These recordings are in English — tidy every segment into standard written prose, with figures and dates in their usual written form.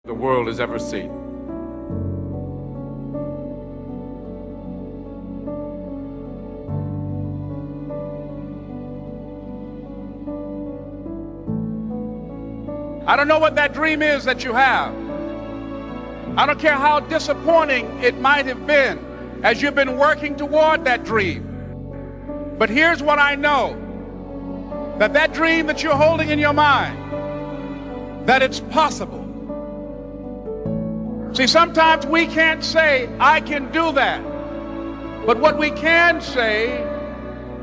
the world has ever seen. I don't know what that dream is that you have. I don't care how disappointing it might have been as you've been working toward that dream. But here's what I know, that dream that you're holding in your mind, that it's possible. See, sometimes we can't say, I can do that. But what we can say,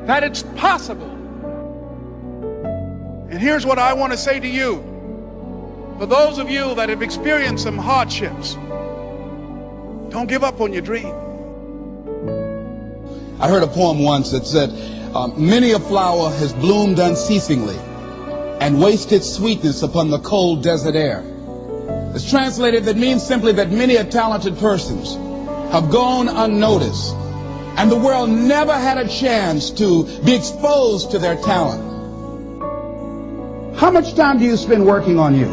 that it's possible. And here's what I want to say to you. For those of you that have experienced some hardships, don't give up on your dream. I heard a poem once that said, many a flower has bloomed unceasingly and wasted sweetness upon the cold desert air. It's translated, that means simply that many a talented persons have gone unnoticed, and the world never had a chance to be exposed to their talent. How much time do you spend working on you?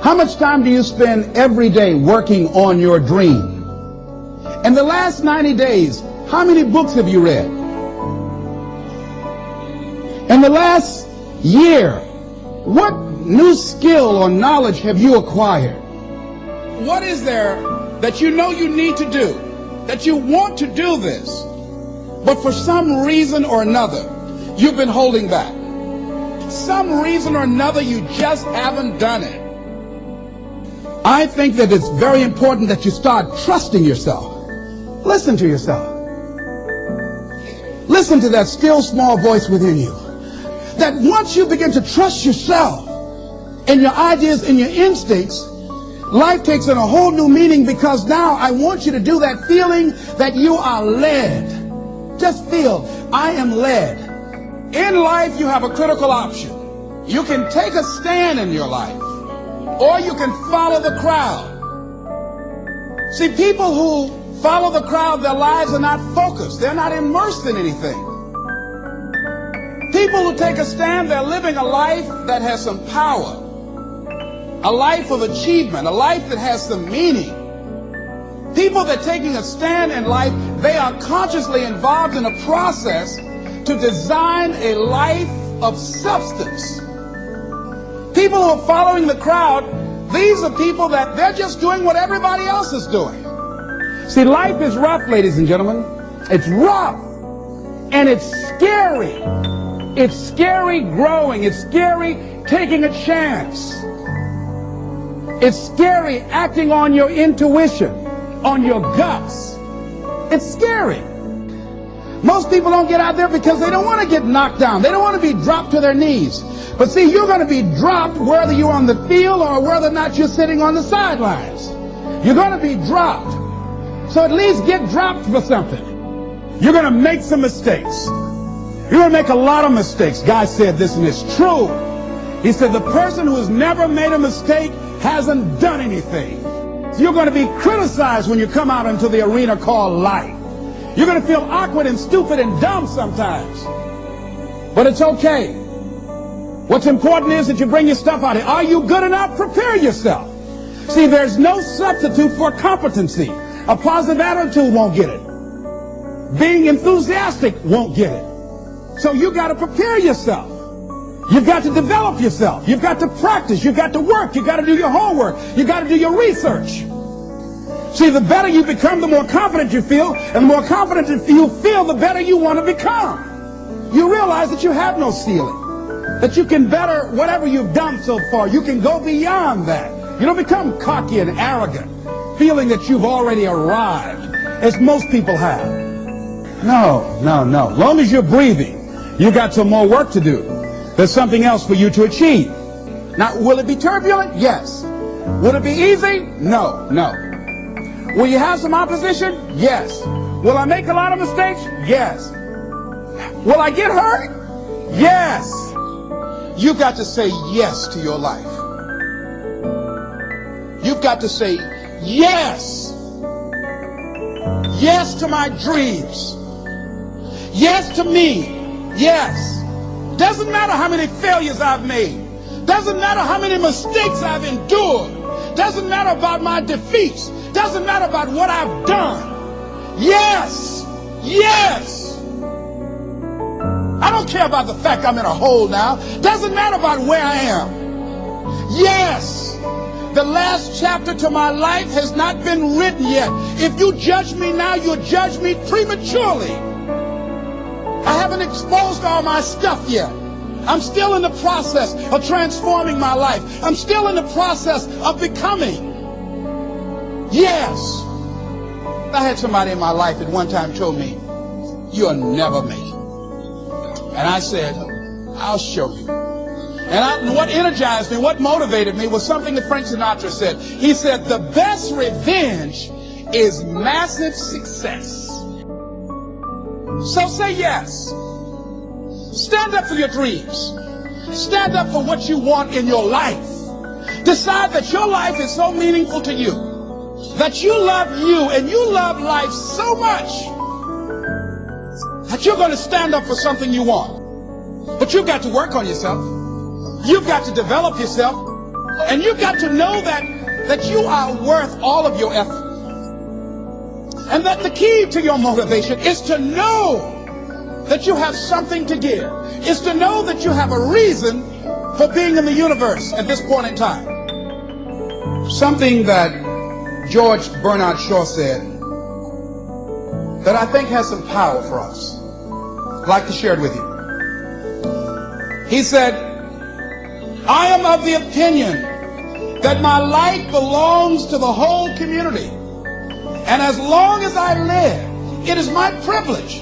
How much time do you spend every day working on your dream? In the last 90 days, how many books have you read? In the last year, what new skill or knowledge have you acquired? What is there that you know you need to do, that you want to do this, but for some reason or another, you've been holding back? Some reason or another, you just haven't done it. I think that it's very important that you start trusting yourself. Listen to yourself. Listen to that still small voice within you. That once you begin to trust yourself and your ideas and your instincts, life takes on a whole new meaning, because now I want you to do that feeling that you are led. Just feel, I am led. In life, you have a critical option. You can take a stand in your life, or you can follow the crowd. See, people who follow the crowd, their lives are not focused. They're not immersed in anything. People who take a stand, they're living a life that has some power, a life of achievement, a life that has some meaning. People that are taking a stand in life, they are consciously involved in a process to design a life of substance. People who are following the crowd, these are people that they're just doing what everybody else is doing. See, life is rough, ladies and gentlemen. It's rough. And it's scary. It's scary growing. It's scary taking a chance. It's scary acting on your intuition, on your guts. It's scary. Most people don't get out there because they don't want to get knocked down. They don't want to be dropped to their knees. But see, you're going to be dropped whether you're on the field or whether or not you're sitting on the sidelines. You're going to be dropped. So at least get dropped for something. You're going to make some mistakes. You're going to make a lot of mistakes. Guy said this, and it's true. He said the person who has never made a mistake hasn't done anything. So you're going to be criticized when you come out into the arena called life. You're going to feel awkward and stupid and dumb sometimes. But it's okay. What's important is that you bring your stuff out here. Are you good enough? Prepare yourself. See, there's no substitute for competency. A positive attitude won't get it. Being enthusiastic won't get it. So you got to prepare yourself. You've got to develop yourself. You've got to practice. You've got to work. You've got to do your homework. You've got to do your research. See, the better you become, the more confident you feel. And the more confident you feel, the better you want to become. You realize that you have no ceiling. That you can better whatever you've done so far. You can go beyond that. You don't become cocky and arrogant, feeling that you've already arrived, as most people have. No. Long as you're breathing, you got some more work to do. There's something else for you to achieve. Now, will it be turbulent? Yes. Will it be easy? No. Will you have some opposition? Yes. Will I make a lot of mistakes? Yes. Will I get hurt? Yes. You got to say yes to your life. You've got to say yes. Yes to my dreams. Yes to me. Yes. Doesn't matter how many failures I've made. Doesn't matter how many mistakes I've endured. Doesn't matter about my defeats. Doesn't matter about what I've done. Yes, yes. I don't care about the fact I'm in a hole now. Doesn't matter about where I am. Yes, the last chapter to my life has not been written yet. If you judge me now, you'll judge me prematurely. I haven't exposed all my stuff yet. I'm still in the process of transforming my life. I'm still in the process of becoming. Yes. I had somebody in my life at one time told me, you'll never make it. And I said, I'll show you. And what energized me, what motivated me was something that Frank Sinatra said. He said, the best revenge is massive success. So say yes. Stand up for your dreams. Stand up for what you want in your life. Decide that your life is so meaningful to you, that you love you and you love life so much that you're going to stand up for something you want. But you've got to work on yourself. You've got to develop yourself. And you've got to know that you are worth all of your effort. And that the key to your motivation is to know that you have something to give. Is to know that you have a reason for being in the universe at this point in time. Something that George Bernard Shaw said that I think has some power for us. I'd like to share it with you. He said, I am of the opinion that my life belongs to the whole community. And as long as I live, it is my privilege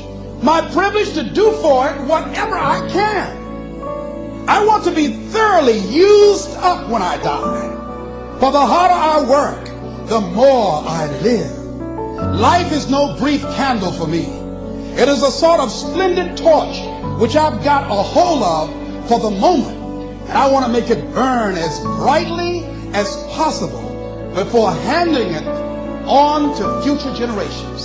to do for it whatever I can. I want to be thoroughly used up when I die. For the harder I work, the more I live. Life is no brief candle for me. It is a sort of splendid torch which I've got a hold of for the moment. And I want to make it burn as brightly as possible before handing it on to future generations.